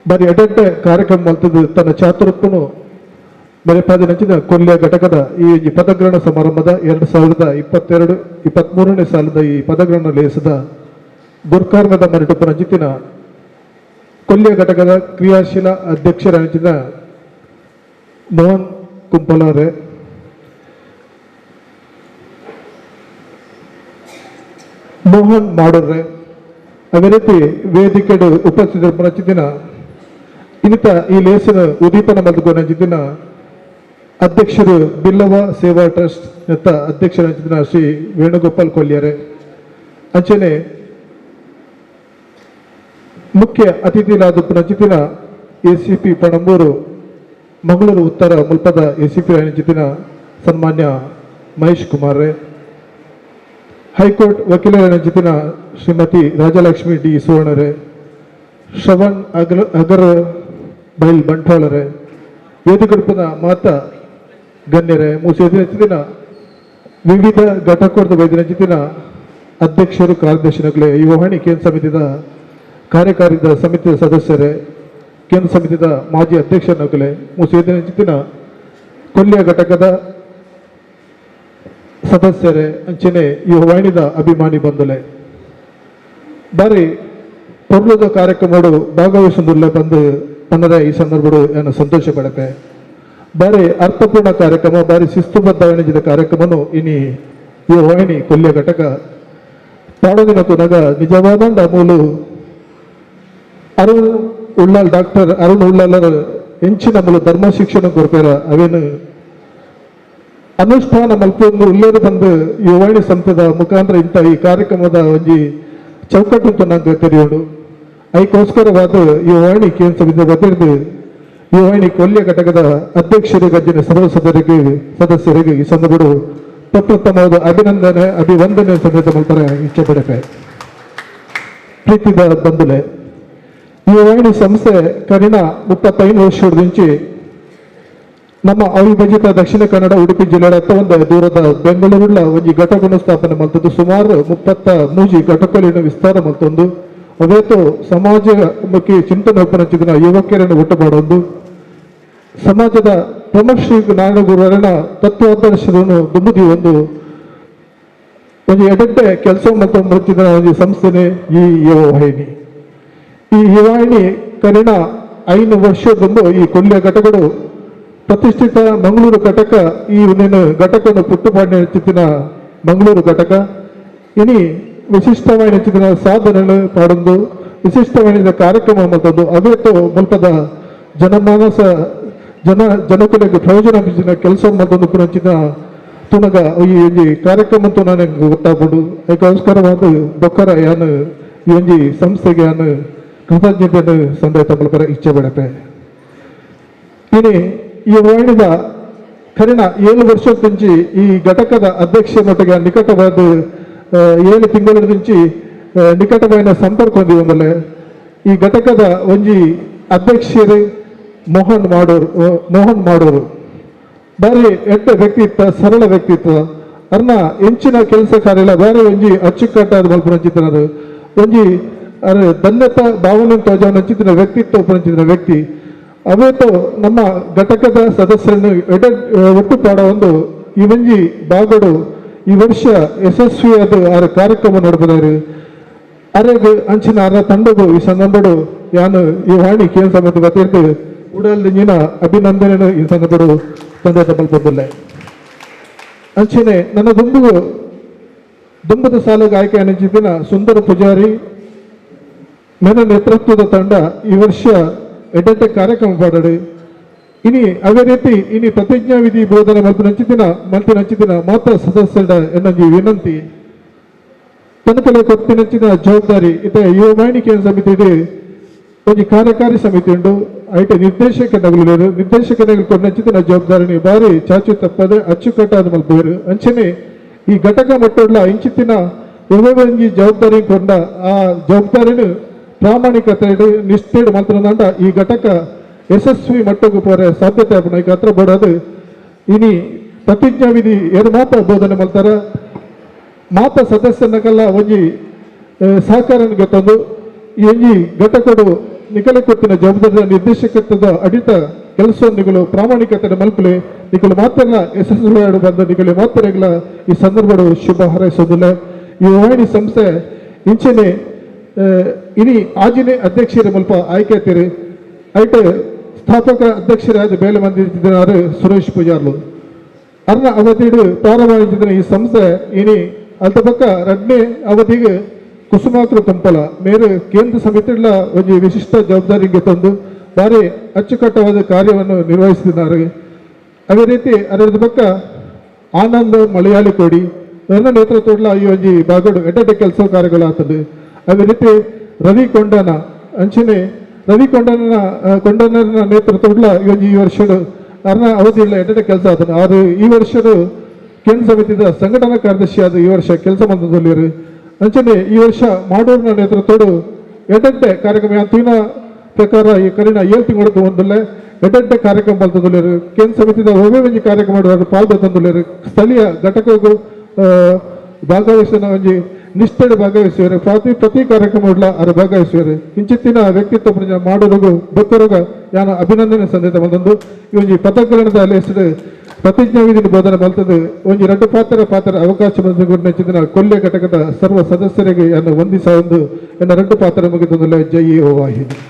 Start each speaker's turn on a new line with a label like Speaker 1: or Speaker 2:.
Speaker 1: ಬಾರಿ ಎಡಡ್ಡೆ ಕಾರ್ಯಕ್ರಮ ಮಲ್ತದ್ದು ತನ್ನ ಚಾತುರ್ಯಕ್ಕೂ ಮೆರೆಪಾದಿನಂಚಿನ ಕೊಲ್ಯ ಘಟಕದ ಈ ಪದಗ್ರಹಣ ಸಮಾರಂಭದ 2022-23ನೇ ಸಾಲದ ಈ ಪದಗ್ರಹಣ ಲೇಸದ ಗುರ್ಕಾರ್ಮದ ಮರಿಟುಪುನಂಚಿನ ಕೊಲ್ಯ ಘಟಕದ ಕ್ರಿಯಾಶೀಲ ಅಧ್ಯಕ್ಷರಾಂಚಿನ ಮೋಹನ್ ಕುಂಪಲಾರೆ ಮೋಹನ್ ಮಾಡೋರ್ರೆ ಅದೇ ರೀತಿ ವೇದಿಕೆಡು ಉಪಸ್ಥಿತರು ಪುನಂಚಿನ ಇನ್ನಿತ ಈ ಲೇಸಿನ ಉದೀಪನ ಮಲ್ದುಕೊಂಡಂಚಿನ ಅಧ್ಯಕ್ಷರು ಬಿಲ್ಲವ ಸೇವಾ ಟ್ರಸ್ಟ್ ನೆತ್ತ ಅಧ್ಯಕ್ಷರಂಚಿನ ಶ್ರೀ ವೇಣುಗೋಪಾಲ್ ಕೊಲ್ಯರೆ ಅಂಚನೆ ಮುಖ್ಯ ಅತಿಥಿಲಾದ ಪುನಂಚಿನ ACP ಪಣಂಬೂರು ಮಂಗಳೂರು ಉತ್ತರ ಮುಲ್ಪದ ACP ಅಂಚಿನ ಸನ್ಮಾನ್ಯ ಮಹೇಶ್ ಕುಮಾರ್ ಹೈಕೋರ್ಟ್ ವಕೀಲರಂಚಿನ ಶ್ರೀಮತಿ ರಾಜಲಕ್ಷ್ಮಿ ಡಿ ಸುವರ್ಣರೆ ಶ್ರವಣ್ ಅಗರ್ ಬೈಲ್ ಬಂಟ್ವಾಳರೆ ವೇದಿಕಡುಪದ ಮಾತ ಗಣ್ಯರೆ ಮೂಸೇದಿನ ವಿವಿಧ ಘಟಕೋರ್ದ ವೈದ್ಯರಂಚಿನ ಅಧ್ಯಕ್ಷರು ಕಾರ್ಯದರ್ಶಿನಗಳೇ ಯುವವಾಣಿ ಕೇಂದ್ರ ಸಮಿತಿಯ ಕಾರ್ಯಕಾರಿದ ಸಮಿತಿಯ ಸದಸ್ಯರೇ ಕೇಂದ್ರ ಸಮಿತಿಯ ಮಾಜಿ ಅಧ್ಯಕ್ಷನಗಳೇ ಮೂಸೇದಿನ ಕೊಲ್ಯ ಘಟಕದ ಸದಸ್ಯರೇ ಅಂಚನೆ ಯುವವಾಣಿದ ಅಭಿಮಾನಿ ಬಂಧುಲೆ ಬಾರಿ ಪೊರ್ಲುದ ಕಾರ್ಯಕ್ರಮಗಳು ಭಾಗವಹಿಸುವುದಿಲ್ಲ ಬಂದು ಪನ್ನದ ಈ ಸಂದರ್ಭಗಳು ಏನು ಸಂತೋಷ ಪಡಪೆ ಬಾರಿ ಅರ್ಥಪೂರ್ಣ ಕಾರ್ಯಕ್ರಮ ಬಾರಿ ಶಿಸ್ತುಬದ್ಧ ವಾಣಿಜ್ಯದ ಕಾರ್ಯಕ್ರಮನು ಇನಿ ಯುವವಾಹಿನಿ ಕೊಲ್ಯ ಘಟಕ ಪಾಡೋದಿನ ತುನಗ ನಿಜವಾದ ಮೂಲು ಅರುಣ್ ಉಳ್ಳಾಲ್ ಡಾಕ್ಟರ್ ಅರುಣ್ ಉಳ್ಳಾಲರ ಹೆಂಚಿನ ಮೂಲ ಧರ್ಮ ಶಿಕ್ಷಣ ಕೊರಪೇರ ಅವೇನು ಅನುಷ್ಠಾನ ಮಲ್ಪೊಂದು ಉಳ್ಳೇರು ಬಂದು ಯುವವಾಣಿ ಸಂಸ್ಥದ ಮುಖಾಂತರ ಇಂಥ ಈ ಕಾರ್ಯಕ್ರಮದ ಒಂಜಿ ಚೌಕಟ್ಟು ತುನಗ ತೆರೆಯೋಡು ಅದಕ್ಕೋಸ್ಕರವಾದ ಯುವವಾಣಿ ಕೇಂದ್ರ ಸಮಿತಿ ಬದಿರ್ದು ಯುವವಾಣಿ ಕೊಲ್ಯ ಘಟಕದ ಅಧ್ಯಕ್ಷರು ಗಜ್ಜಿನ ಸರ್ವ ಸದಸ್ಯರಿಗೆ ಈ ಸಂದರ್ಭಗಳು ಪ್ರಪ್ರಥಮವಾದ ಅಭಿನಂದನೆ ಅಭಿವಂದನೆ ಸಮೇತ ಮಲ್ಪರ ಇಚ್ಛೆ ಪಡಕೆ ಪ್ರೀತಿದ ಬಂಧುಲೆ ಯುವವಾಣಿ ಸಂಸ್ಥೆ ಕರಿಣ 35 ವರ್ಷದ నుంచి ನಮ್ಮ ಅವಿಭಜಿತ ದಕ್ಷಿಣ ಕನ್ನಡ ಉಡುಪಿ ಜಿಲ್ಲೆಯ ಒಂದು ದೂರದ ಬೆಂಗಳೂರುಳ್ಳ ಒಂದು ಘಟಕವನ್ನು ಸ್ಥಾಪನೆ ಮಾಡ್ತದ್ದು ಸುಮಾರು 33 ಘಟಕಗಳನ್ನು ವಿಸ್ತಾರ ಮಾಡ್ತೊಂದು ಅವೇತು ಸಮಾಜಮುಖಿ ಚಿಂತನೆ ಒಪ್ಪನಂಚಿನ ಯುವಕರನ್ನು ಒಟ್ಟುಮಾಡೊಂದು ಸಮಾಜದ ಪ್ರಮುಖ ನಾಯಕರುಗಳ ತತ್ವಾದರ್ಶವನ್ನು ದುಂಬುದಿ ಒಂದು ಎಡಡ್ಡೆ ಕೆಲಸ ಮತ್ತು ಮೃತಿದ ಒಂದು ಸಂಸ್ಥೆನೇ ಈ ಯುವವಾಹಿನಿ. ಈ ಯುವವಾಹಿನಿ ಕರಿಣ 5 ವರ್ಷದೊಂದು ಈ ಕೊಲ್ಯ ಘಟಕಗಳು ಪ್ರತಿಷ್ಠಿತ ಮಂಗಳೂರು ಘಟಕ ಈ ಘಟಕವನ್ನು ಪುಟ್ಟುಪಾಡಿನ ಹೆಚ್ಚಿನ ಮಂಗಳೂರು ಘಟಕ ಇನಿ ವಿಶಿಷ್ಟವಾಗಿ ಹೆಚ್ಚಿನ ಸಾಧನೆಗಳು ಪಾಡೊಂದು ವಿಶಿಷ್ಟವಾದ ಕಾರ್ಯಕ್ರಮ ಮತ್ತೊಂದು ಅವೇತು ಮುಲ್ಪದ ಜನಮಾನಸ ಜನಕುಲಿಗೆ ಪ್ರಯೋಜನ ಬಿಸಿನ ಕೆಲಸ ಮತ್ತೊಂದು ಪುನಂಚಿನ ತುನಗ ಈ ಕಾರ್ಯಕ್ರಮ ಅಂತೂ ನನಗೆ ಗೊತ್ತಾಗ್ಬೋದು ಅದಕ್ಕೋಸ್ಕರವಾದ ಬೊಕ್ಕರ ಯಾನು ಈ ಒಂದು ಸಂಸ್ಥೆಗೆ ಯಾನು ಕೃತಜ್ಞತೆಯನ್ನು ಸಂದೇಶ ಮಲ್ಪರ ಇಚ್ಛೆ ಬೇಡಪೆ ಇನಿ ಈ ವಾಣಿದ ಕರಿಣ 7 ವರ್ಷದ నుంచి ಈ ಘಟಕದ ಅಧ್ಯಕ್ಷ ಮಟ್ಟಿಗೆ ನಿಕಟವಾದ 7 ತಿಂಗಳ నుంచి ನಿಕಟమైన ಸಂಪರ್ಕ ಹೊಂದಿದೆ. ಈ ಘಟಕದ ಒಂಜಿ ಅಧ್ಯಕ್ಷರು ಮೋಹನ್ ಮಾಡೋರು ಬಾರಿ ಎಡ್ಡ ವ್ಯಕ್ತಿತ್ವ ಸರಳ ವ್ಯಕ್ತಿತ್ವ ಅರ್ನ ಹೆಂಚಿನ ಕೆಲಸ ಕಾರ್ಯ ಬೇರೆ ಒಂಜಿ ಅಚ್ಚುಕಟ್ಟಾದ ಮಲ್ಪನಂಚಿತನರು ಒಂಜಿ ಧನ್ಯತಾ ಭಾವನೆ ತೋಜಾವನಂಚಿನ ವ್ಯಕ್ತಿತ್ವ ಪಂಚಿನ ವ್ಯಕ್ತಿ ಅವೇತು ನಮ್ಮ ಘಟಕದ ಸದಸ್ಯರನ್ನು ಒಟ್ಟುಪಾಡ ಒಂದು ಈ ಒಂಜಿ ಬಾಗಡು ಈ ವರ್ಷ ಯಶಸ್ವಿಯಾದ ಆರ ಕಾರ್ಯಕ್ರಮ ನಡೆದಿದ್ದಾರೆ ಅರೆಗೆ ಅಂಚಿನ ಅರ ತಂಡಗಳು ಈ ಸಂದರ್ಭಗಳು ಯಾನು ಈ ವಾಣಿ ಕೇಂದ್ರ ಸಮಿತಿ ಬತ್ತಿರ್ತು ಉಡಲ್ದಿನ ಅಭಿನಂದನೆ ಈ ಸಂದರ್ಭಗಳು ತಂದೆ ತಪ್ಪಲ್ಪದಿಲ್ಲ ಅಂಚನೆ ನನ್ನ ದುಂಬದ ಸಾಲಿಗೆ ಆಯ್ಕೆ ಅನಿಸಿದಿನ ಸುಂದರ ಪೂಜಾರಿ ನನ್ನ ನೇತೃತ್ವದ ತಂಡ ಈ ವರ್ಷ ಎಡ್ಡೆ ಕಾರ್ಯಕ್ರಮ ಪಾಡಡು ಇನಿ ಅವೇ ರೀತಿ ಇನಿ ಪ್ರತಿಜ್ಞಾ ವಿಧಿ ಬೋಧನೆ ಮಲ್ತಿನಂಚಿನ ಮಾತ್ರ ಸದಸ್ಯರ ಎನ್ನೊಂದು ವಿನಂತಿ ತನಕಲೆ ಕೊತ್ತಿನಂಚಿನ ಜವಾಬ್ದಾರಿ ಇತ ಯುವವಾಹಿನಿ ಕೇಂದ್ರ ಸಮಿತಿ ಒಂದು ಕಾರ್ಯಕಾರಿ ಸಮಿತಿ ಉಂಟು ಐಟೆ ನಿರ್ದೇಶಕನಾಗಿ ಕೊಟ್ಟಿನ ಜವಾಬ್ದಾರಿ ಬಾರಿ ಚಾಚು ತಪ್ಪದೆ ಅಚ್ಚುಕಟ್ಟಾದ ಮಲ್ಪವರು ಅಂಚನೆ ಈ ಘಟಕ ಮಟ್ಟುಳ್ಳ ಇಂಚಿತ್ತಿನ ಒಂಜಿ ಜವಾಬ್ದಾರಿ ಕೊಂಡ ಆ ಜವಾಬ್ದಾರಿನ ಪ್ರಾಮಾಣಿಕತೆ ನಿಷ್ಠೆಡು ಮಾತ್ರ ಈ ಘಟಕ ಯಶಸ್ವಿ ಮಟ್ಟಕ್ಕೂ ಪೋರೆ ಸಾಧ್ಯತೆ ಆಪಣ ಈಗ ಹತ್ರ ಬೋಡೋದು ಇನಿ ಪ್ರತಿಜ್ಞಾ ವಿಧಿ ಏನು ಮಾತ್ರ ಬೋಧನೆ ಮಾಡ್ತಾರ ಮಾತ ಸದಸ್ಯನಕ್ಕೆಲ್ಲ ಒಂಜಿ ಸಹಕಾರ ಗೊತ್ತೊಂದು ಈ ಘಟಕಡು ನಿಖಲೆ ಕೊತ್ತಿನ ಜವಾಬ್ದಾರಿ ನಿರ್ದೇಶಕತ್ವದ ಅಡಿತ ಕೆಲಸವನ್ನು ಪ್ರಾಮಾಣಿಕತೆ ಮಲ್ಪಲೆ ನಿಖಲು ಮಾತ್ರ ಯಶಸ್ವಿ ಬಂದ ನಿಖಲೆ ಮಾತ್ರ ಈ ಸಂದರ್ಭ ಶುಭ ಹಾರೈಸೋದಿಲ್ಲ. ಈ ವಾಹಿನಿ ಸಂಸ್ಥೆ ಇಂಚೆನೆ ಇನಿ ಆಜಿನೇ ಅಧ್ಯಕ್ಷರ ಮಲ್ಪ ಆಯ್ಕೆ ಆಯ್ತೀರಿ ಐಟ ಸ್ಥಾಪಕ ಅಧ್ಯಕ್ಷರಾದ ಬೇಲೆ ಮಂದಿ ಇದ್ದಾರೆ ಸುರೇಶ್ ಪೂಜಾರ್ಲು ಅರ್ನ ಅವಧಿಡು ಪ್ರಾರಂಭ ಈ ಸಂಸ್ಥೆ ಇನಿ ಅಲ್ತ ಪಕ್ಕ ಎರಡನೇ ಅವಧಿಗೆ ಕುಸುಮಾಕೃ ಕಂಪಲ ಮೇರೆ ಕೇಂದ್ರ ಸಮಿತಿಗಳ ಒಂದು ವಿಶಿಷ್ಟ ಜವಾಬ್ದಾರಿಗೆ ತಂದು ಭಾರಿ ಅಚ್ಚುಕಟ್ಟವಾದ ಕಾರ್ಯವನ್ನು ನಿರ್ವಹಿಸಿದ್ದಾರೆ. ಅದೇ ರೀತಿ ಅದರ ಪಕ್ಕ ಆನಂದ್ ಮಲಯಾಳಿ ಕೋಡಿ ನನ್ನ ನೇತೃತ್ವದ ಈ ಒಂದು ಬಾಗಡು ಎಡ್ಡೆ ಕೆಲಸ ಕಾರ್ಯಗಳಾಗ್ತದೆ. ಅದೇ ರೀತಿ ರವಿ ಕೊಂಡನ ಅಂಚನೆ ರವಿ ಕೊಂಡನ ನೇತೃತ್ವದ ಈ ವರ್ಷದ ಅರ್ನ ಅವಧಿയുള്ള ಎಡ್ಡೆ ಕೆಲಸ ಆತನು ಅದು ಈ ವರ್ಷದ ಕೇಂದ್ರ ಸಮಿತಿದ ಸಂಘಟನಾ ಕಾರ್ಯದರ್ಶಿಯಾದ ಈ ವರ್ಷ ಕೆಲಸ ಬಂದಲ್ಲಿರು ಅಂಚನೆ ಈ ವರ್ಷ ಮಾಡೂರಿನ ನೇತೃತ್ವದ ಎಡ್ಡೆ ಕಾರ್ಯಕ್ರಮ ಅಂತಿನ ಪ್ರಕಾರ ಈ ಕರಿನ 7 ತಿಂಗಳು ಒಂದಲ್ಲೇ ಎಡ್ಡೆ ಕಾರ್ಯಕ್ರಮ ಬಲ್ತದಲ್ಲಿರು ಕೇಂದ್ರ ಸಮಿತಿದ ಒಮ್ಮೆ ಕಾರ್ಯಕ್ರಮ ಮಾಡುವಾಗ ಪಾಲ್ಗೊಳ್ತಂದಲ್ಲಿರು ಸ್ಥಳೀಯ ಘಟಕಗೂ ಭಾಗವಹಿಸಿದ ಒಂದು ನಿಷ್ಠೆಡೆ ಭಾಗವಹಿಸುವರು ಪ್ರತಿ ಕಾರ್ಯಕ್ರಮಗಳ ಅದರ ಭಾಗವಹಿಸುವರು ಇಂಚಿತ್ತಿನ ವ್ಯಕ್ತಿತ್ವ ಪ್ರಜೆ ಮಾಡೋರಿಗೂ ಭಕ್ತರಿಗ ಯಾನ ಅಭಿನಂದನೆ ಸಂದೇಶ ಬಂದೊಂದು ಈ ಒಂದು ಪಥಗ್ರಹಣದ ಹೆಸರು ಪ್ರತಿಜ್ಞಾ ವಿಧಿ ಬೋಧನೆ ಬಲ್ತದೆ ಒಂದು 2 ಪಾತ್ರ ಅವಕಾಶ ಬಂದ ಕೊಲ್ಲೆ ಘಟಕದ ಸರ್ವ ಸದಸ್ಯರಿಗೆ ಯಾನು ವಂದಿಸ ಒಂದು 2 ಪಾತ್ರ ಮುಗಿದ ಜೈ ಓ ವಾಹಿನಿ.